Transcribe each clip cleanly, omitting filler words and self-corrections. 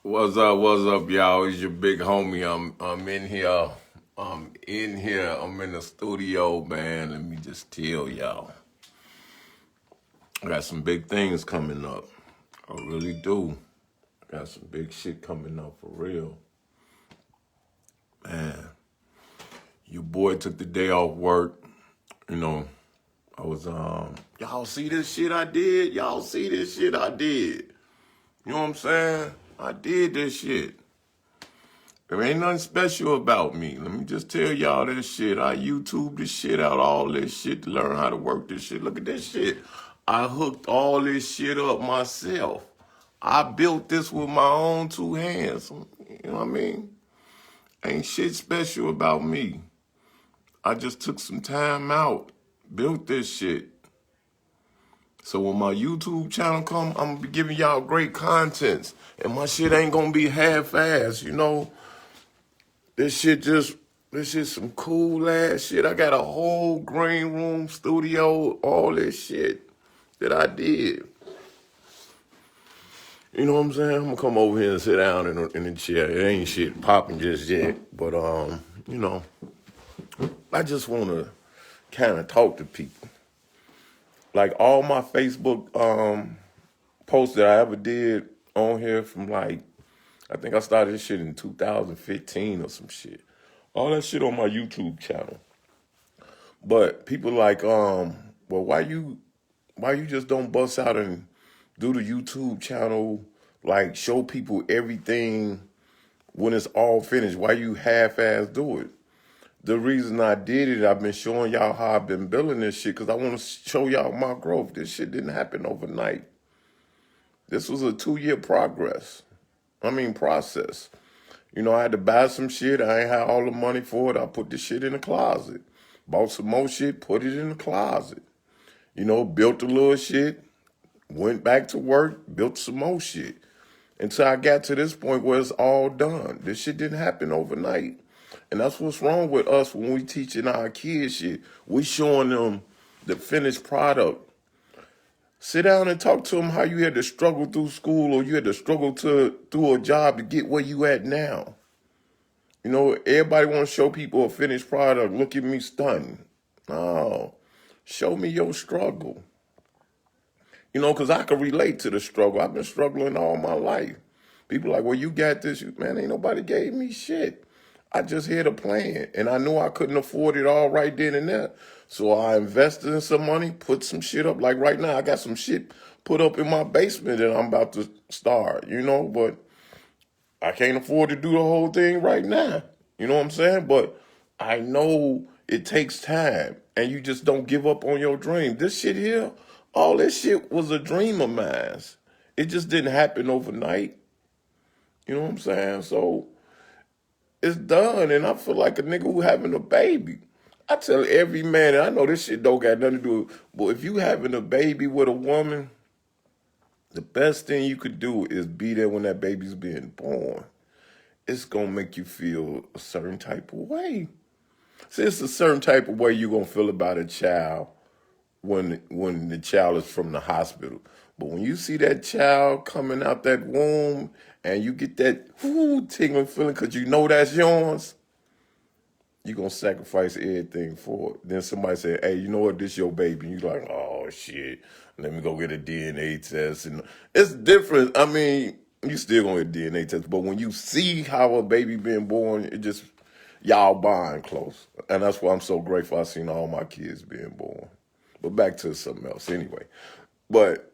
What's up, y'all? It's your big homie. I'm in here. I'm in the studio, man. Let me just tell y'all. I got some big things coming up. I really do. I got some big shit coming up for real. Man, your boy took the day off work. You know, I was y'all see this shit I did? Y'all see this shit I did? You know what I'm saying? I did this shit. There ain't nothing special about me. Let me just tell y'all this shit. I YouTube this shit out, all this shit to learn how to work this shit. Look at this shit. I hooked all this shit up myself. I built this with my own two hands. You know what I mean? Ain't shit special about me. I just took some time out, built this shit. So when my YouTube channel come, I'm gonna be giving y'all great contents. And my shit ain't gonna be half-assed, you know? This shit some cool ass shit. I got a whole green room studio, all this shit that I did. You know what I'm saying? I'm gonna come over here and sit down in the chair. It ain't shit popping just yet, but you know, I just wanna kind of talk to people. Like all my Facebook posts that I ever did on here from like, I think I started this shit in 2015 or some shit. All that shit on my YouTube channel. But people like, well, why you just don't bust out and do the YouTube channel, like show people everything when it's all finished? Why you half-ass do it? The reason I did it, I've been showing y'all how I've been building this shit because I want to show y'all my growth. This shit didn't happen overnight. This was a 2-year process. You know, I had to buy some shit. I ain't had all the money for it. I put the shit in the closet. Bought some more shit, put it in the closet. You know, built a little shit, went back to work, built some more shit. Until I got to this point where it's all done. This shit didn't happen overnight. And that's what's wrong with us when we teaching our kids shit. We showing them the finished product. Sit down and talk to them how you had to struggle through school or you had to struggle through a job to get where you at now. You know, everybody want to show people a finished product. Look at me stunned. No, show me your struggle. You know, because I can relate to the struggle. I've been struggling all my life. People like, well, you got this. Man, ain't nobody gave me shit. I just had a plan, and I knew I couldn't afford it all right then and there. So I invested in some money, put some shit up. Like right now, I got some shit put up in my basement that I'm about to start, you know, but I can't afford to do the whole thing right now. You know what I'm saying? But I know it takes time, and you just don't give up on your dream. This shit here, all this shit was a dream of mine. It just didn't happen overnight. You know what I'm saying? So it's done, and I feel like a nigga who having a baby. I tell every man, and I know this shit don't got nothing to do with, but if you having a baby with a woman, the best thing you could do is be there when that baby's being born. It's gonna make you feel a certain type of way. See, it's a certain type of way you're gonna feel about a child when the child is from the hospital. But when you see that child coming out that womb and you get that tingling feeling because you know that's yours, you're going to sacrifice everything for it. Then somebody say, hey, you know what, this your baby. And you're like, oh, shit, let me go get a DNA test. And it's different. I mean, you still going to get a DNA test. But when you see how a baby being born, it just, y'all bond close. And that's why I'm so grateful I seen all my kids being born. But back to something else anyway. But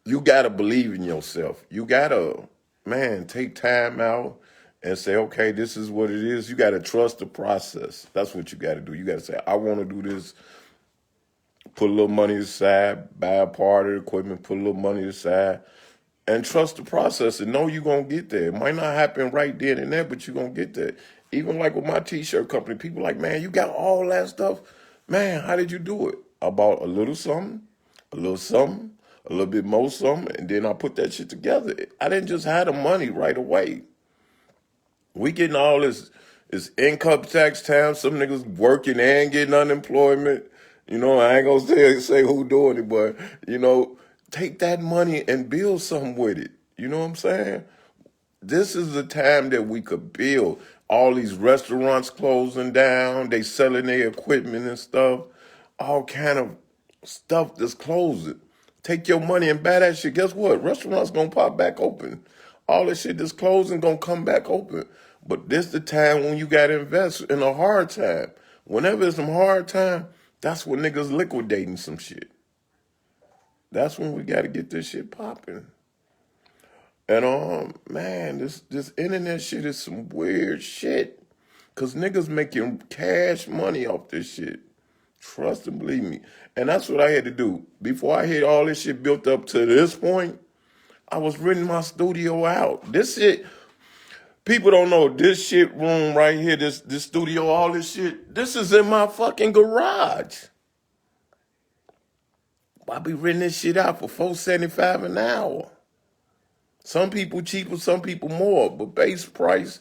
you got to believe in yourself. You got to, man, take time out and say, okay, this is what it is. You got to trust the process. That's what you got to do. You got to say, I want to do this. Put a little money aside, buy a part of the equipment, put a little money aside, and trust the process and know you're going to get there. It might not happen right then and there, but you're going to get there. Even like with my t-shirt company, people like, man, you got all that stuff. Man, how did you do it? I bought a little something, a little something, a little bit more something, and then I put that shit together. I didn't just have the money right away. We getting all this income tax time. Some niggas working and getting unemployment. You know, I ain't gonna say who doing it, but, you know, take that money and build something with it. You know what I'm saying? this is the time that we could build. All these restaurants closing down, they selling their equipment and stuff, all kind of stuff that's closing. Take your money and buy that shit. Guess what? Restaurants gonna pop back open. All this shit that's closing gonna come back open. But this the time when you gotta invest in a hard time. Whenever it's some hard time, that's when niggas liquidating some shit. That's when we gotta get this shit popping. And man, this internet shit is some weird shit. Cause niggas making cash money off this shit. Trust and believe me. And that's what I had to do. Before I had all this shit built up to this point, I was renting my studio out. This shit, people don't know this shit room right here, this studio, all this shit, this is in my fucking garage. I be renting this shit out for $4.75 an hour. Some people cheaper, some people more, but base price,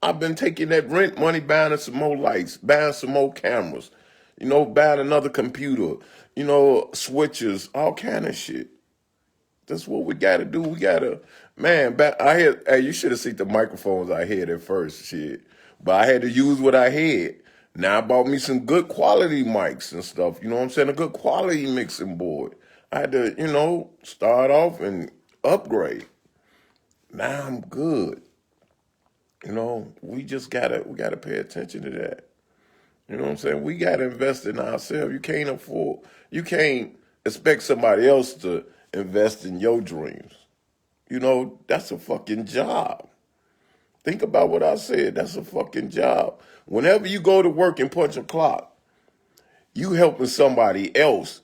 I've been taking that rent money, buying some more lights, buying some more cameras, buying another computer, switches, all kind of shit. That's what we gotta do. We gotta, man. Hey, you should have seen the microphones I had at first, shit. But I had to use what I had. Now I bought me some good quality mics and stuff. You know what I'm saying? A good quality mixing board. I had to, start off and upgrade. Now I'm good. We just gotta pay attention to that. You know what I'm saying? We gotta invest in ourselves. You can't expect somebody else to invest in your dreams. That's a fucking job. Think about what I said. That's a fucking job. Whenever you go to work and punch a clock, you helping somebody else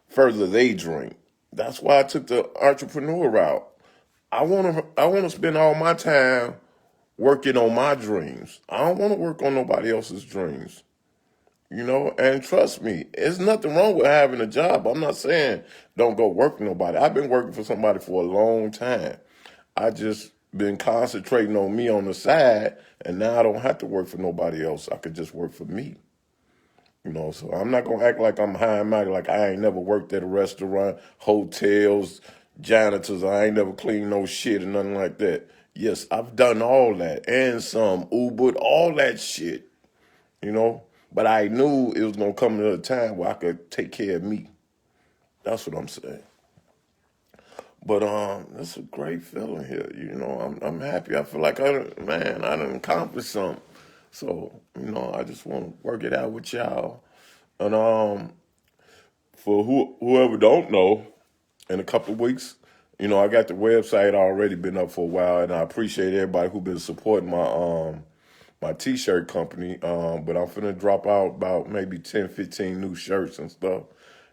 further their dream. That's why I took the entrepreneur route. I wanna spend all my time working on my dreams. I don't want to work on nobody else's dreams. And trust me, there's nothing wrong with having a job. I'm not saying don't go work for nobody. I've been working for somebody for a long time. I just been concentrating on me on the side, and now I don't have to work for nobody else. I could just work for me. So I'm not gonna act like I'm high and mighty, like I ain't never worked at a restaurant, hotels, janitors. I ain't never cleaned no shit or nothing like that. Yes, I've done all that and some Uber, all that shit. But I knew it was gonna come to a time where I could take care of me. That's what I'm saying. But it's a great feeling here. I'm happy. I feel like I done accomplished something. So I just want to work it out with y'all. And for whoever don't know, in a couple of weeks, I got the website already been up for a while, and I appreciate everybody who been supporting my t-shirt company. But I'm finna drop out about maybe 10, 15 new shirts and stuff.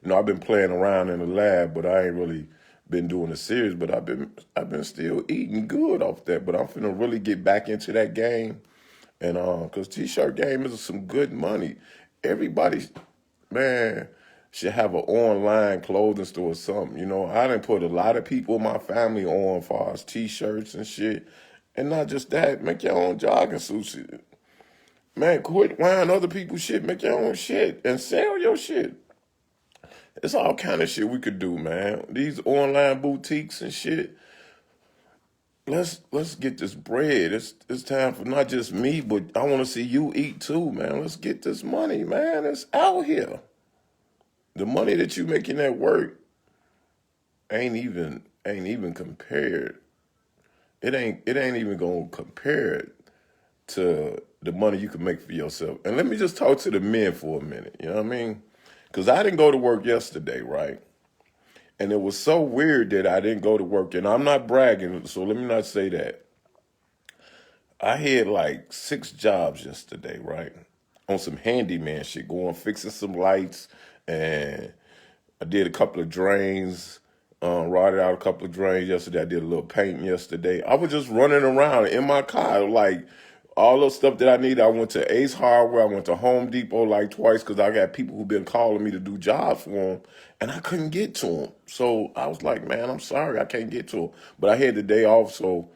I've been playing around in the lab, but I ain't really been doing a series. But I've been still eating good off that. But I'm finna really get back into that game, and cause t-shirt game is some good money. Everybody, man, should have an online clothing store or something. I done put a lot of people in my family on for us t-shirts and shit. And not just that, make your own jogging suits. Man, quit buying other people's shit, make your own shit and sell your shit. It's all kind of shit we could do, man. These online boutiques and shit. Let's get this bread. It's time for not just me, but I want to see you eat too, man. Let's get this money, man. It's out here. The money that you making at work ain't even compared. It ain't even gonna compare to the money you can make for yourself. And let me just talk to the men for a minute. You know what I mean? Because I didn't go to work yesterday, right? And it was so weird that I didn't go to work. And I'm not bragging, so let me not say that. I had like 6 jobs yesterday, right? On some handyman shit, going fixing some lights, and I did a couple of drains, rotted out a couple of drains yesterday. I did a little painting yesterday. I was just running around in my car, like all the stuff that I need. I went to Ace Hardware. I went to Home Depot like twice because I got people who've been calling me to do jobs for them, and I couldn't get to them. So I was like, man, I'm sorry, I can't get to them. But I had the day off, so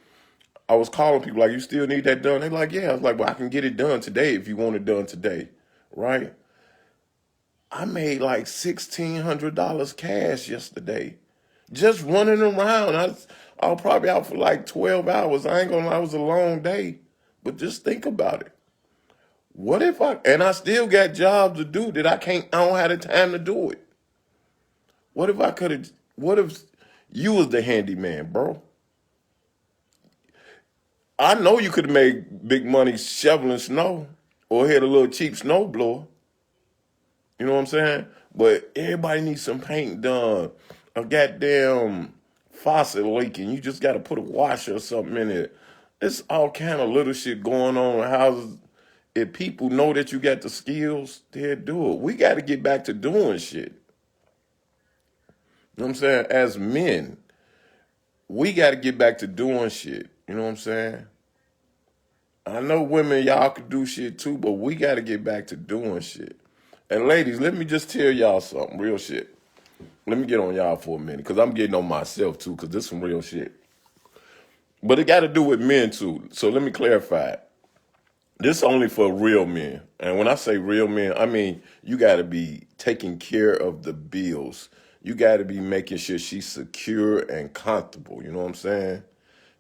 I was calling people like, you still need that done? They're like, yeah. I was like, well, I can get it done today if you want it done today, right? I made like $1,600 cash yesterday, just running around. I was probably out for like 12 hours. I ain't gonna lie, it was a long day. But just think about it. What if and I still got jobs to do that I don't have the time to do it. What if you was the handyman, bro? I know you could have made big money shoveling snow or had a little cheap snow blower. You know what I'm saying? But everybody needs some paint done. A goddamn faucet leaking. You just got to put a washer or something in it. It's all kind of little shit going on in houses. If people know that you got the skills, they'll do it. We got to get back to doing shit. You know what I'm saying? As men, we got to get back to doing shit. You know what I'm saying? I know women, y'all could do shit too, but we got to get back to doing shit. And ladies, let me just tell y'all something, real shit. Let me get on y'all for a minute, because I'm getting on myself too, because this is some real shit. But it got to do with men too. So let me clarify. This is only for real men. And when I say real men, I mean you got to be taking care of the bills. You got to be making sure she's secure and comfortable. You know what I'm saying?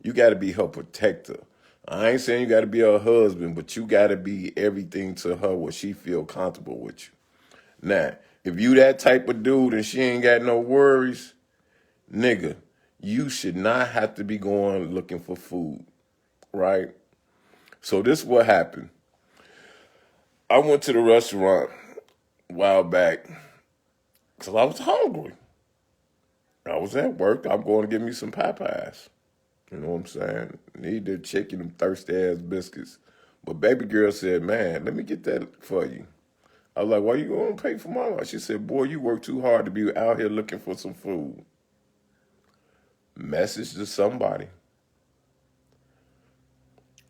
You got to be her protector. I ain't saying you got to be her husband, but you got to be everything to her where she feel comfortable with you. Now, if you that type of dude and she ain't got no worries, nigga, you should not have to be going looking for food, right? So this is what happened. I went to the restaurant a while back because I was hungry. I was at work. I'm going to get me some Popeyes. You know what I'm saying? Need the chicken, them thirsty ass biscuits. But baby girl said, man, let me get that for you. I was like, why you going to pay for my lunch? She said, boy, you work too hard to be out here looking for some food. Message to somebody.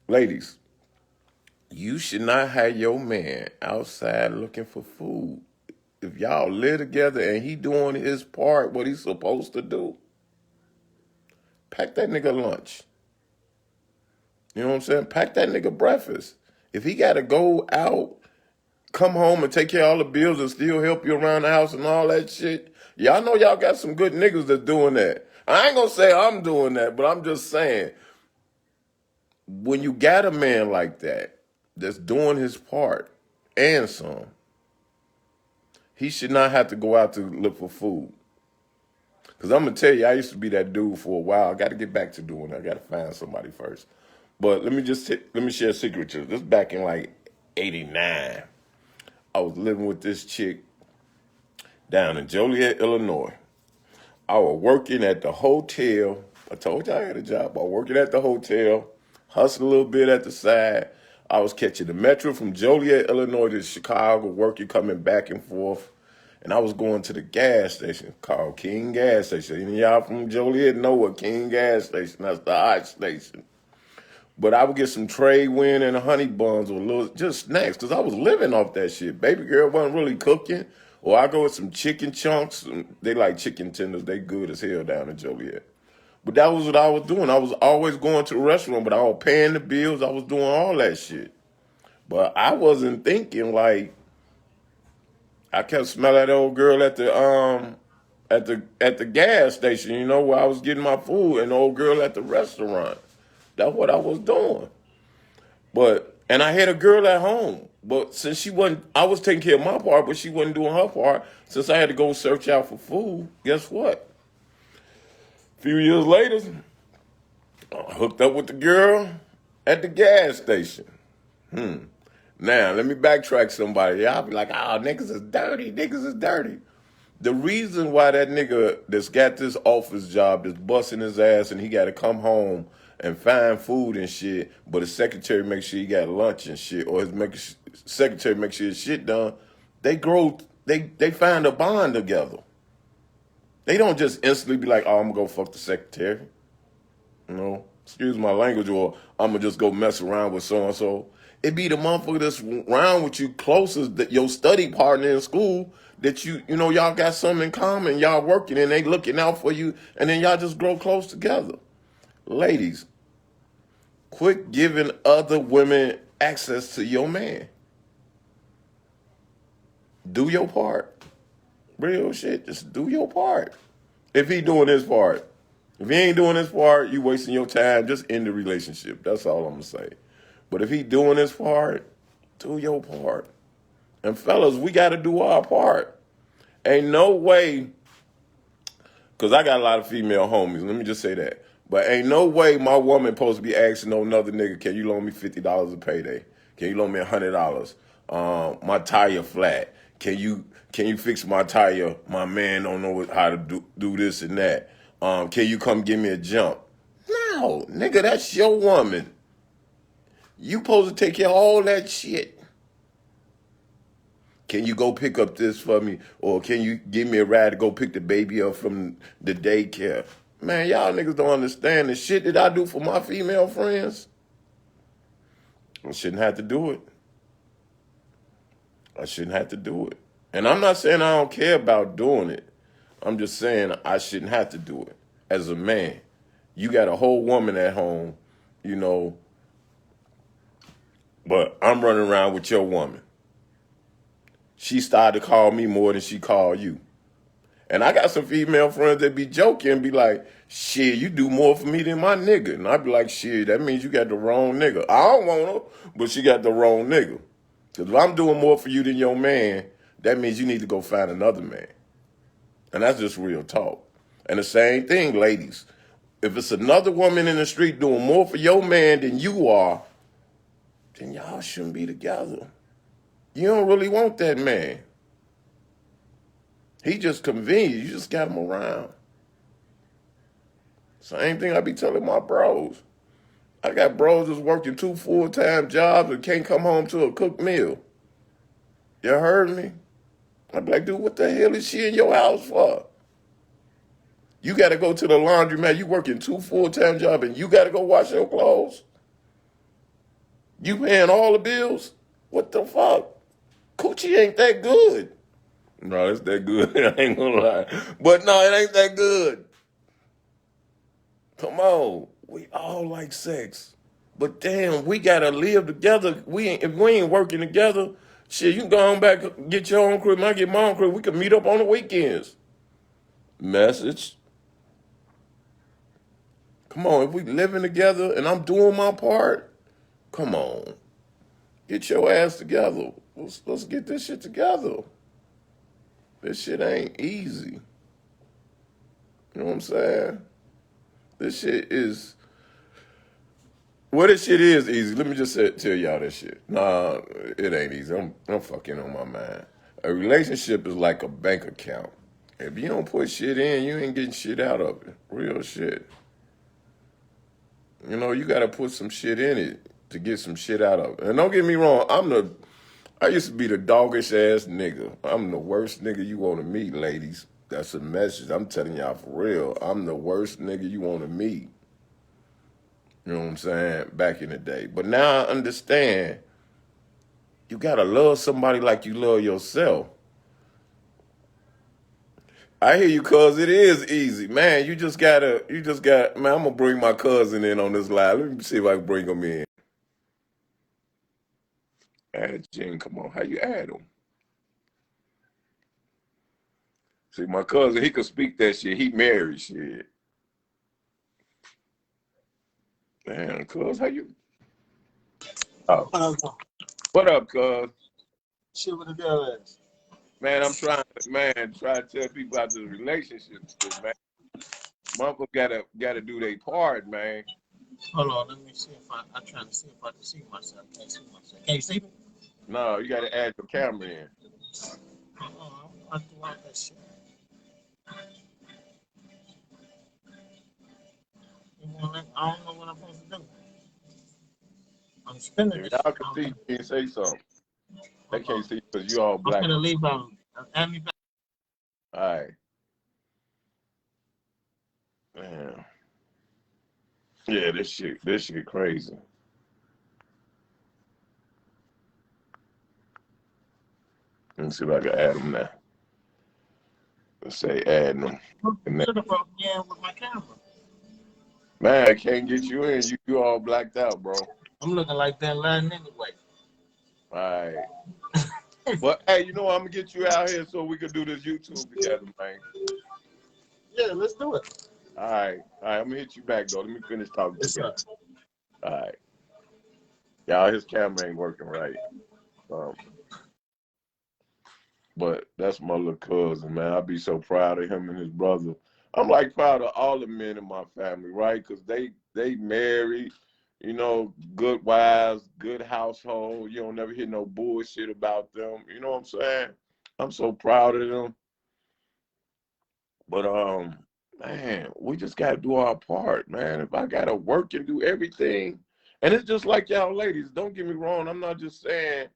Ladies, you should not have your man outside looking for food. If y'all live together and he doing his part, what he's supposed to do, pack that nigga lunch. You know what I'm saying? Pack that nigga breakfast. If he got to go out, come home and take care of all the bills and still help you around the house and all that shit, y'all know y'all got some good niggas that's doing that. I ain't gonna say I'm doing that, but I'm just saying, when you got a man like that, that's doing his part and some, he should not have to go out to look for food. Because I'm going to tell you, I used to be that dude for a while. I got to get back to doing it. I got to find somebody first. But let me share a secret with you. This back in like 89. I was living with this chick down in Joliet, Illinois. I was working at the hotel. I told you I had a job. I was working at the hotel, hustling a little bit at the side. I was catching the metro from Joliet, Illinois to Chicago, working, coming back and forth. And I was going to the gas station called King Gas Station. Any of y'all from Joliet know what King Gas Station, that's the hot station. But I would get some trade wind and honey buns or little just snacks because I was living off that shit. Baby girl wasn't really cooking. Or I go with some chicken chunks. They like chicken tenders. They good as hell down in Joliet. But that was what I was doing. I was always going to the restaurant, but I was paying the bills. I was doing all that shit. But I wasn't thinking like, I kept smelling that old girl at the gas station, you know, where I was getting my food, and the old girl at the restaurant. That's what I was doing. And I had a girl at home. But since she wasn't, I was taking care of my part, but she wasn't doing her part. Since I had to go search out for food, guess what? A few years later, I hooked up with the girl at the gas station. Now, let me backtrack somebody. Y'all be like, oh, niggas is dirty. Niggas is dirty. The reason why that nigga that's got this office job that's busting his ass and he got to come home and find food and shit, but his secretary makes sure he got lunch and shit, or his secretary makes sure his shit done, they find a bond together. They don't just instantly be like, oh, I'm going to go fuck the secretary. You know, excuse my language, or I'm going to just go mess around with so-and-so. It be the motherfucker that's around with you closest, that your study partner in school, that you know, y'all got something in common, y'all working and they looking out for you, and then y'all just grow close together. Ladies, quit giving other women access to your man. Do your part. Real shit, just do your part. If he doing his part. If he ain't doing his part, you wasting your time. Just end the relationship. That's all I'm gonna say. But if he doing his part, do your part. And fellas, we got to do our part. Ain't no way, because I got a lot of female homies. Let me just say that. But ain't no way my woman supposed to be asking no another nigga, can you loan me $50 a payday? Can you loan me $100? My tire flat. Can you fix my tire? My man don't know how to do this and that. Can you come give me a jump? No, nigga, that's your woman. You supposed to take care of all that shit. Can you go pick up this for me? Or can you give me a ride to go pick the baby up from the daycare? Man, y'all niggas don't understand the shit that I do for my female friends. I shouldn't have to do it. I shouldn't have to do it. And I'm not saying I don't care about doing it. I'm just saying I shouldn't have to do it. As a man, you got a whole woman at home, you know, but I'm running around with your woman. She started to call me more than she called you. And I got some female friends that be joking and be like, shit, you do more for me than my nigga. And I be like, shit, that means you got the wrong nigga. I don't want her, but she got the wrong nigga. Because if I'm doing more for you than your man, that means you need to go find another man. And that's just real talk. And the same thing, ladies. If it's another woman in the street doing more for your man than you are, then y'all shouldn't be together. You don't really want that man. He just convenient. You just got him around. Same thing I be telling my bros. I got bros that's working 2 full-time jobs and can't come home to a cooked meal. You heard me? I be like, dude, what the hell is she in your house for? You got to go to the laundromat. You working 2 full-time jobs and you got to go wash your clothes? You paying all the bills? What the fuck? Coochie ain't that good. No, it's that good. I ain't gonna lie. But no, it ain't that good. Come on. We all like sex. But damn, we gotta live together. If we ain't working together, shit, you can go on back, get your own crib, and I get my own crib. We can meet up on the weekends. Message. Come on, if we living together and I'm doing my part, come on. Get your ass together. Let's get this shit together. This shit ain't easy. You know what I'm saying? This shit is... Well, this shit is easy. Let me just tell y'all this shit. Nah, it ain't easy. I'm fucking on my mind. A relationship is like a bank account. If you don't put shit in, you ain't getting shit out of it. Real shit. You know, you got to put some shit in it to get some shit out of it. And don't get me wrong, I used to be the doggish ass nigga. I'm the worst nigga you want to meet, ladies. That's a message. I'm telling y'all for real. I'm the worst nigga you want to meet. You know what I'm saying? Back in the day. But now I understand you got to love somebody like you love yourself. I hear you, cuz it is easy. Man, man, I'm going to bring my cousin in on this live. Let me see if I can bring him in. Add Jen, come on. How you add him? See, my cousin, he could speak that shit. He married shit. Man, cuz, how you? Oh. What up, cuz? Shit with the girl is. Man, I'm trying to tell people about this relationship shit, man. Motherfucker gotta do their part, man. Hold on, let me see if I'm trying to see if I can see myself. Can't see myself. Can you see me? No, you gotta add your camera in. I do all that shit. I don't know what I'm supposed to do. I'm spinning If this y'all shit. can see, you can say something. They can't see because you all black. I'm gonna leave add me back. All right. Man. Yeah, this shit crazy. Let me see if I can add them now. Let's say add them. Should have brought me in with my camera. Man, I can't get you in. You all blacked out, bro. I'm looking like that line anyway. All right. But hey, you know what? I'm gonna get you out here so we can do this YouTube together, man. Yeah, let's do it. All right. All right. I'm gonna hit you back though. Let me finish talking to It's him. up. All right. Y'all, his camera ain't working right. Um, but that's my little cousin, man. I be so proud of him and his brother. I'm like proud of all the men in my family, right? Because they married, good wives, good household. You don't never hear no bullshit about them. You know what I'm saying? I'm so proud of them. But man, we just gotta do our part, man. If I gotta work and do everything, and it's just like y'all ladies, don't get me wrong, I'm not just saying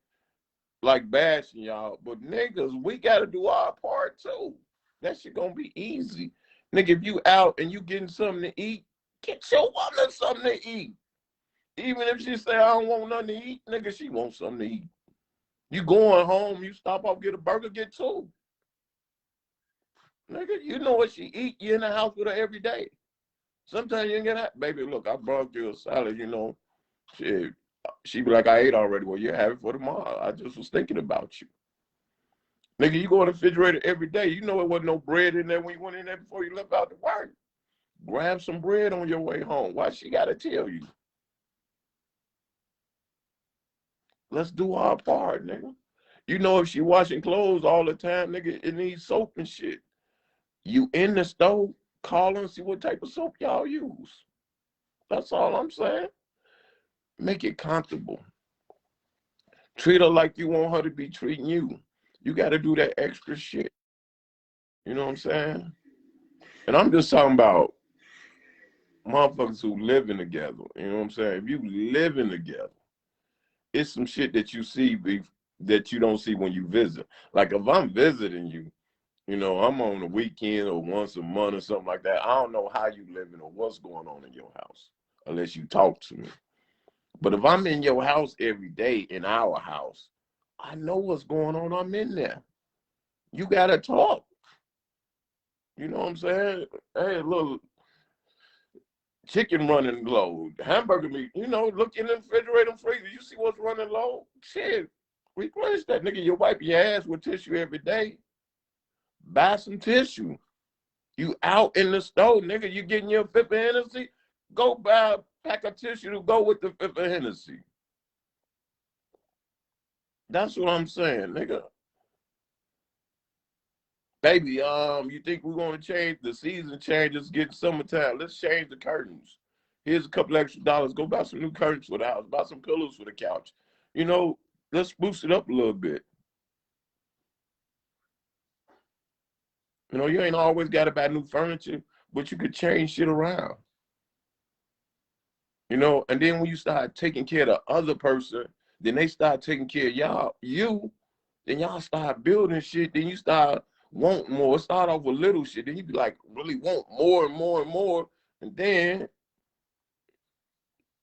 like bashing y'all, but niggas, we gotta do our part too. That shit gonna be easy. Nigga, if you out and you getting something to eat, get your woman something to eat. Even if she say I don't want nothing to eat, nigga, she wants something to eat. You going home, you stop off, get a burger, get two. Nigga, you know what she eat, you in the house with her every day. Sometimes you ain't get that. Baby, look, I brought you a salad. Shit. She be like, I ate already. Well, you have it for tomorrow. I just was thinking about you. Nigga, you go in the refrigerator every day. You know it wasn't no bread in there when you went in there before you left out to work. Grab some bread on your way home. Why she gotta tell you? Let's do our part, nigga. You know if she washing clothes all the time, nigga, it needs soap and shit. You in the stove, call her and see what type of soap y'all use. That's all I'm saying. Make it comfortable. Treat her like you want her to be treating you. You got to do that extra shit. You know what I'm saying? And I'm just talking about motherfuckers who living together. You know what I'm saying? If you living together, it's some shit that you see that you don't see when you visit. Like if I'm visiting you, I'm on the weekend or once a month or something like that. I don't know how you living or what's going on in your house unless you talk to me. But if I'm in your house every day in our house, I know what's going on. I'm in there. You gotta talk. You know what I'm saying? Hey, look, chicken running low, hamburger meat. Look in the refrigerator and freezer. You see what's running low? Shit, replace that, nigga. You wipe your ass with tissue every day. Buy some tissue. You out in the store, nigga. You getting your fifth of Hennessy? Go buy a pack of tissue to go with the fifth of Hennessy. That's what I'm saying, nigga. Baby, you think we're gonna change the season changes, get summertime. Let's change the curtains. Here's a couple extra dollars. Go buy some new curtains for the house, buy some pillows for the couch. Let's boost it up a little bit. You ain't always gotta buy new furniture, but you could change shit around. And then when you start taking care of the other person, then they start taking care of then y'all start building shit, then you start wanting more. Start off with little shit, then you be like, really want more and more and more, and then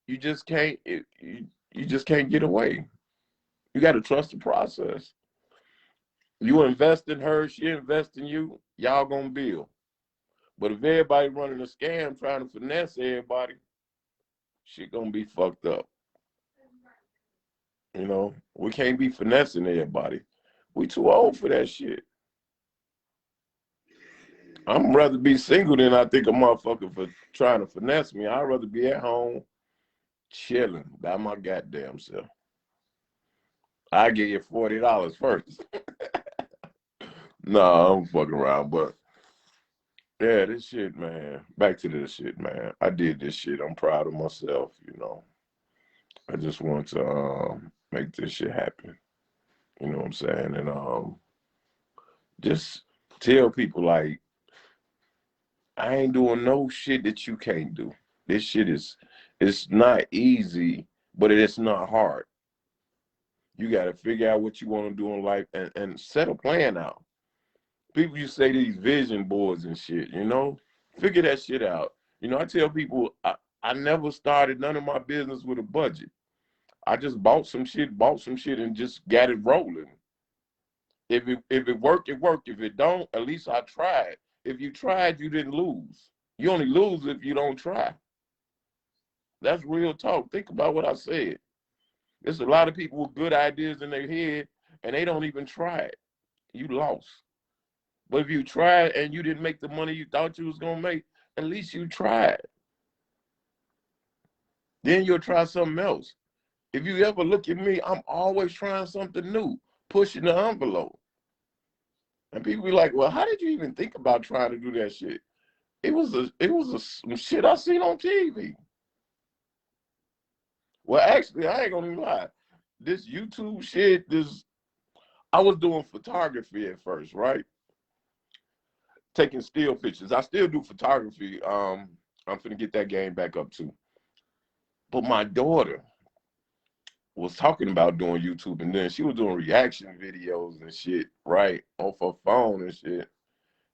you just can't you just can't get away. You got to trust the process. You invest in her, she invest in you, y'all gonna build. But if everybody running a scam trying to finesse everybody, shit gonna be fucked up. We can't be finessing everybody. We too old for that shit. I'm rather be single than I think a motherfucker for trying to finesse me. I'd rather be at home chilling by my goddamn self. I give you $40 first. No, I'm fucking around, but yeah, this shit, man. Back to this shit, man. I did this shit. I'm proud of myself. I just want to make this shit happen. You know what I'm saying? And just tell people like I ain't doing no shit that you can't do. This shit it's not easy, but it's not hard. You got to figure out what you want to do in life and set a plan out. People you say these vision boards and shit. Figure that shit out. I tell people I never started none of my business with a budget. I just bought some shit and just got it rolling. If it worked, it worked. If it don't, at least I tried. If you tried, you didn't lose. You only lose if you don't try. That's real talk. Think about what I said. There's a lot of people with good ideas in their head and they don't even try it. You lost. But if you tried and you didn't make the money you thought you was gonna make, at least you tried. Then you'll try something else. If you ever look at me, I'm always trying something new, pushing the envelope. And people be like, well, how did you even think about trying to do that shit? Some shit I seen on TV. Well, actually, I ain't gonna even lie. This YouTube shit, I was doing photography at first, right? Taking still pictures. I still do photography. I'm finna get that game back up too. But my daughter was talking about doing YouTube, and then she was doing reaction videos and shit, right, off her phone and shit.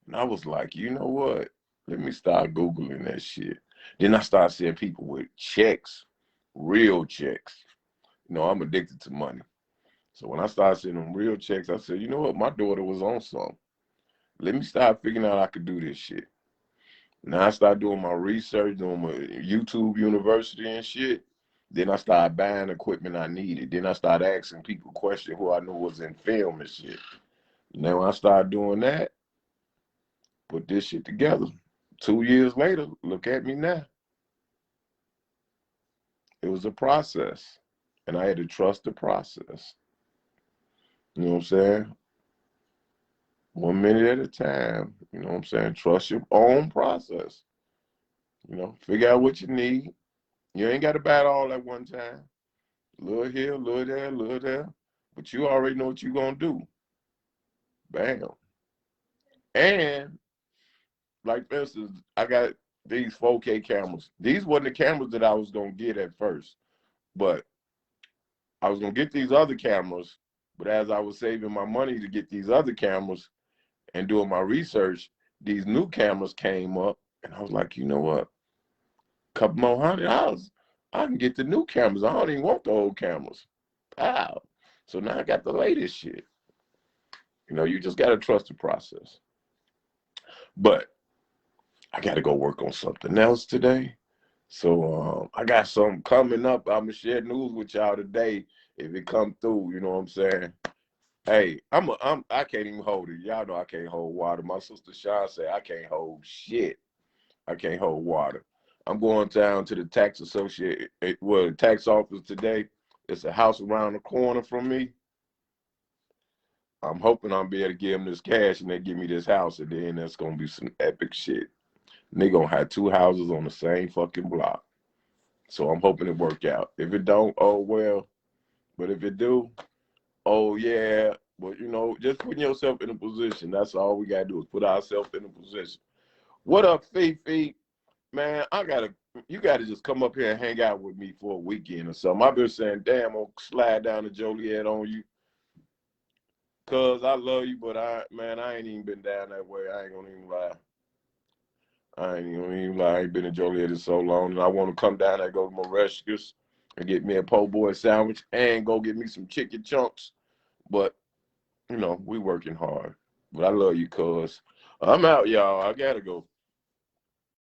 And I was like, you know what? Let me start Googling that shit. Then I started seeing people with checks, real checks. You know, I'm addicted to money. So when I started seeing them real checks, I said, you know what? My daughter was on something. Let me start figuring out I could do this shit. Now I started doing my research, doing my YouTube University and shit. Then I started buying equipment I needed. Then I started asking people questions who I knew was in film and shit. Now when I started doing that, put this shit together. 2 years later, look at me now. It was a process. And I had to trust the process. You know what I'm saying? 1 minute at a time. You know what I'm saying? Trust your own process. You know, figure out what you need. You ain't got to buy it all at one time. A little here, a little there, a little there. But you already know what you're going to do. Bam. And, like, for instance, I got these 4K cameras. These weren't the cameras that I was going to get at first. But I was going to get these other cameras. But as I was saving my money to get these other cameras and doing my research, these new cameras came up. And I was like, you know what? A couple more $100, I can get the new cameras. I don't even want the old cameras. Wow. So now I got the latest shit. You know, you just got to trust the process. But I got to go work on something else today. So I got something coming up. I'm going to share news with y'all today if it come through. You know what I'm saying? Hey, I can't even hold it. Y'all know I can't hold water. My sister Sean said I can't hold shit. I can't hold water. I'm going down to the tax office today. It's a house around the corner from me. I'm hoping I'll be able to give them this cash and they give me this house, and then that's gonna be some epic shit. And they gonna have 2 houses on the same fucking block. So I'm hoping it work out. If it don't, oh well. But if it do, oh yeah. But you know, just putting yourself in a position. That's all we gotta do is put ourselves in a position. What up, Fifi? Man, you gotta just come up here and hang out with me for a weekend or something. I've been saying, damn, I'm gonna slide down to Joliet on you. Cause I love you, but I ain't even been down that way. I ain't gonna even lie. I ain't been in Joliet in so long. And I want to come down there, go to my Rescues and get me a po' boy sandwich and go get me some chicken chunks. But, you know, we working hard. But I love you, cuz. I'm out, y'all. I gotta go.